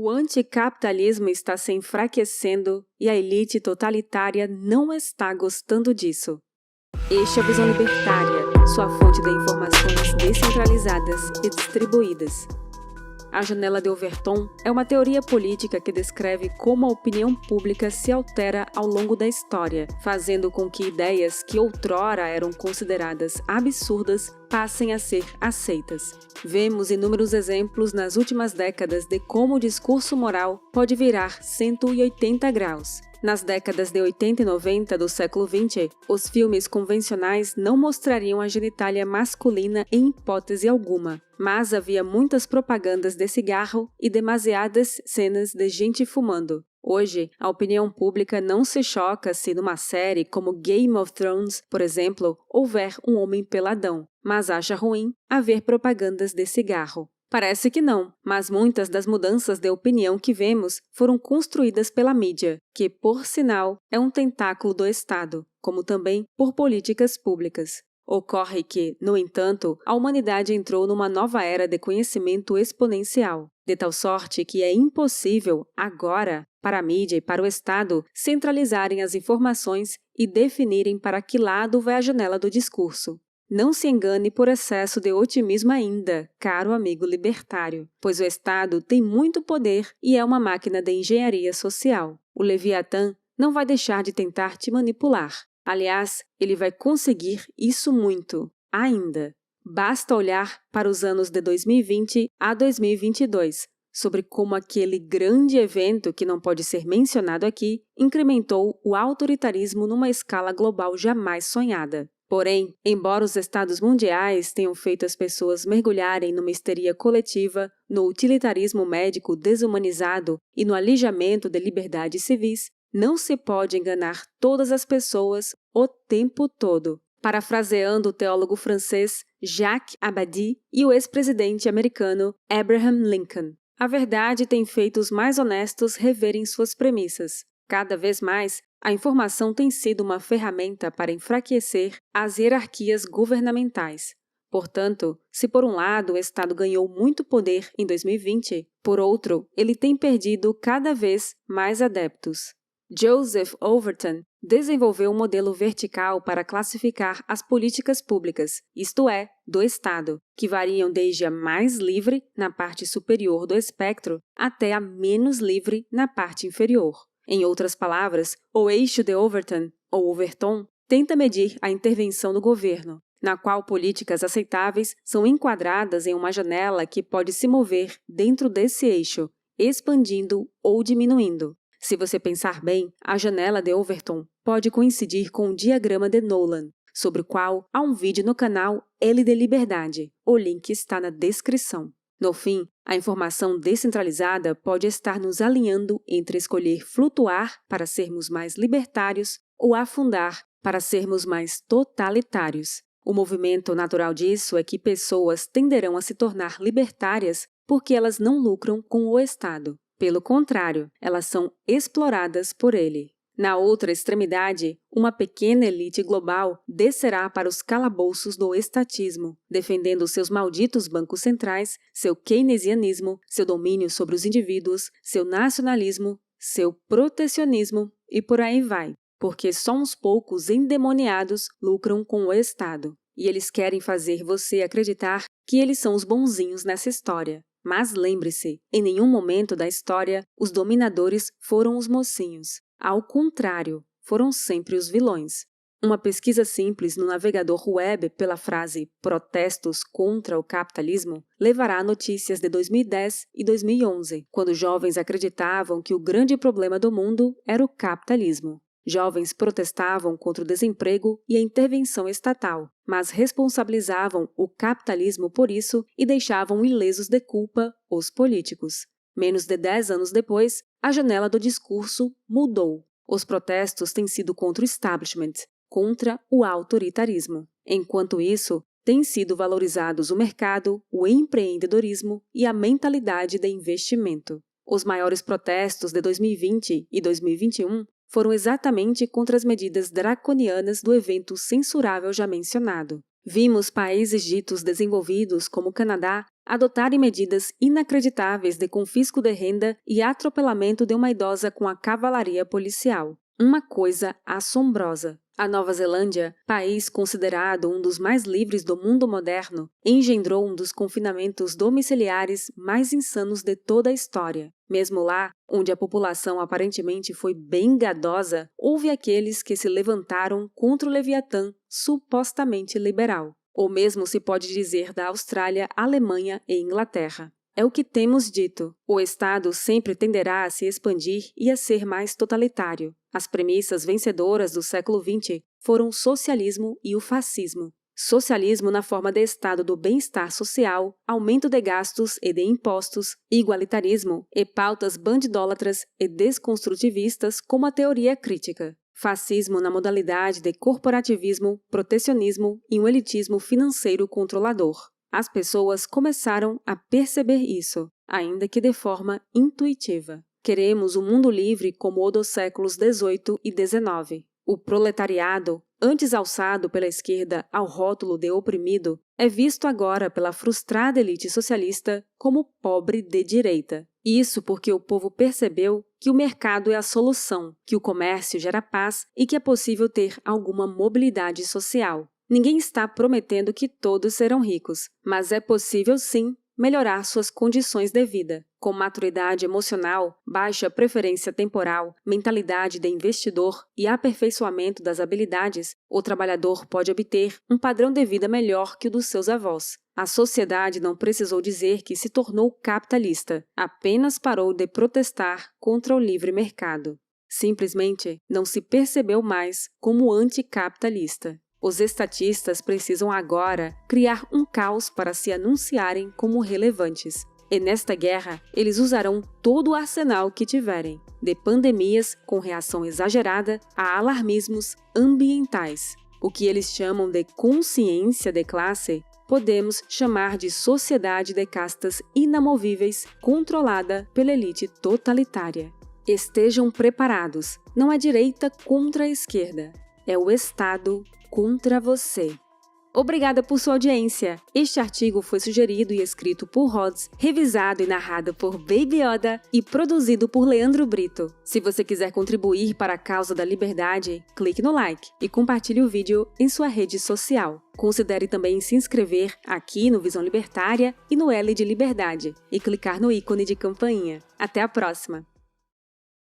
O anticapitalismo está se enfraquecendo e a elite totalitária não está gostando disso. Este é a Visão Libertária, sua fonte de informações descentralizadas e distribuídas. A janela de Overton é uma teoria política que descreve como a opinião pública se altera ao longo da história, fazendo com que ideias que outrora eram consideradas absurdas passem a ser aceitas. Vemos inúmeros exemplos nas últimas décadas de como o discurso moral pode virar 180 graus. Nas décadas de 80 e 90 do século XX, os filmes convencionais não mostrariam a genitália masculina em hipótese alguma, mas havia muitas propagandas de cigarro e demasiadas cenas de gente fumando. Hoje, a opinião pública não se choca se numa série como Game of Thrones, por exemplo, houver um homem peladão, mas acha ruim haver propagandas de cigarro. Parece que não, mas muitas das mudanças de opinião que vemos foram construídas pela mídia, que, por sinal, é um tentáculo do Estado, como também por políticas públicas. Ocorre que, no entanto, a humanidade entrou numa nova era de conhecimento exponencial, de tal sorte que é impossível, agora, para a mídia e para o Estado centralizarem as informações e definirem para que lado vai a janela do discurso. Não se engane por excesso de otimismo ainda, caro amigo libertário, pois o Estado tem muito poder e é uma máquina de engenharia social. O Leviatã não vai deixar de tentar te manipular. Aliás, ele vai conseguir isso muito, ainda. Basta olhar para os anos de 2020 a 2022, sobre como aquele grande evento, que não pode ser mencionado aqui, incrementou o autoritarismo numa escala global jamais sonhada. Porém, embora os estados mundiais tenham feito as pessoas mergulharem numa histeria coletiva, no utilitarismo médico desumanizado e no alijamento de liberdades civis, não se pode enganar todas as pessoas o tempo todo. Parafraseando o teólogo francês Jacques Abadie e o ex-presidente americano Abraham Lincoln, a verdade tem feito os mais honestos reverem suas premissas. Cada vez mais, a informação tem sido uma ferramenta para enfraquecer as hierarquias governamentais. Portanto, se por um lado o Estado ganhou muito poder em 2020, por outro, ele tem perdido cada vez mais adeptos. Joseph Overton desenvolveu um modelo vertical para classificar as políticas públicas, isto é, do Estado, que variam desde a mais livre, na parte superior do espectro, até a menos livre, na parte inferior. Em outras palavras, o eixo de Overton, ou Overton, tenta medir a intervenção do governo, na qual políticas aceitáveis são enquadradas em uma janela que pode se mover dentro desse eixo, expandindo ou diminuindo. Se você pensar bem, a janela de Overton pode coincidir com o diagrama de Nolan, sobre o qual há um vídeo no canal L de Liberdade. O link está na descrição. No fim, a informação descentralizada pode estar nos alinhando entre escolher flutuar para sermos mais libertários ou afundar para sermos mais totalitários. O movimento natural disso é que pessoas tenderão a se tornar libertárias porque elas não lucram com o Estado. Pelo contrário, elas são exploradas por ele. Na outra extremidade, uma pequena elite global descerá para os calabouços do estatismo, defendendo seus malditos bancos centrais, seu keynesianismo, seu domínio sobre os indivíduos, seu nacionalismo, seu protecionismo e por aí vai, porque só uns poucos endemoniados lucram com o Estado. E eles querem fazer você acreditar que eles são os bonzinhos nessa história. Mas lembre-se, em nenhum momento da história, os dominadores foram os mocinhos. Ao contrário, foram sempre os vilões. Uma pesquisa simples no navegador web pela frase "protestos contra o capitalismo" levará a notícias de 2010 e 2011, quando jovens acreditavam que o grande problema do mundo era o capitalismo. Jovens protestavam contra o desemprego e a intervenção estatal, mas responsabilizavam o capitalismo por isso e deixavam ilesos de culpa os políticos. Menos de 10 anos depois, a janela do discurso mudou. Os protestos têm sido contra o establishment, contra o autoritarismo. Enquanto isso, têm sido valorizados o mercado, o empreendedorismo e a mentalidade de investimento. Os maiores protestos de 2020 e 2021 foram exatamente contra as medidas draconianas do evento censurável já mencionado. Vimos países ditos desenvolvidos, como o Canadá, adotarem medidas inacreditáveis de confisco de renda e atropelamento de uma idosa com a cavalaria policial. Uma coisa assombrosa. A Nova Zelândia, país considerado um dos mais livres do mundo moderno, engendrou um dos confinamentos domiciliares mais insanos de toda a história. Mesmo lá, onde a população aparentemente foi bem gadosa, houve aqueles que se levantaram contra o Leviatã supostamente liberal. O mesmo se pode dizer da Austrália, Alemanha e Inglaterra. É o que temos dito. O Estado sempre tenderá a se expandir e a ser mais totalitário. As premissas vencedoras do século XX foram o socialismo e o fascismo. Socialismo na forma de Estado do bem-estar social, aumento de gastos e de impostos, igualitarismo e pautas bandidólatras e desconstrutivistas como a teoria crítica. Fascismo na modalidade de corporativismo, protecionismo e um elitismo financeiro controlador. As pessoas começaram a perceber isso, ainda que de forma intuitiva. Queremos um mundo livre como o dos séculos XVIII e XIX. O proletariado, antes alçado pela esquerda ao rótulo de oprimido, é visto agora pela frustrada elite socialista como pobre de direita. Isso porque o povo percebeu que o mercado é a solução, que o comércio gera paz e que é possível ter alguma mobilidade social. Ninguém está prometendo que todos serão ricos, mas é possível sim melhorar suas condições de vida. Com maturidade emocional, baixa preferência temporal, mentalidade de investidor e aperfeiçoamento das habilidades, o trabalhador pode obter um padrão de vida melhor que o dos seus avós. A sociedade não precisou dizer que se tornou capitalista, apenas parou de protestar contra o livre mercado. Simplesmente não se percebeu mais como anticapitalista. Os estatistas precisam agora criar um caos para se anunciarem como relevantes. E nesta guerra, eles usarão todo o arsenal que tiverem, de pandemias com reação exagerada a alarmismos ambientais. O que eles chamam de consciência de classe, podemos chamar de sociedade de castas inamovíveis controlada pela elite totalitária. Estejam preparados, não é direita contra a esquerda, é o Estado contra você. Obrigada por sua audiência. Este artigo foi sugerido e escrito por Rods, revisado e narrado por Baby Yoda e produzido por Leandro Brito. Se você quiser contribuir para a causa da liberdade, clique no like e compartilhe o vídeo em sua rede social. Considere também se inscrever aqui no Visão Libertária e no L de Liberdade e clicar no ícone de campainha. Até a próxima!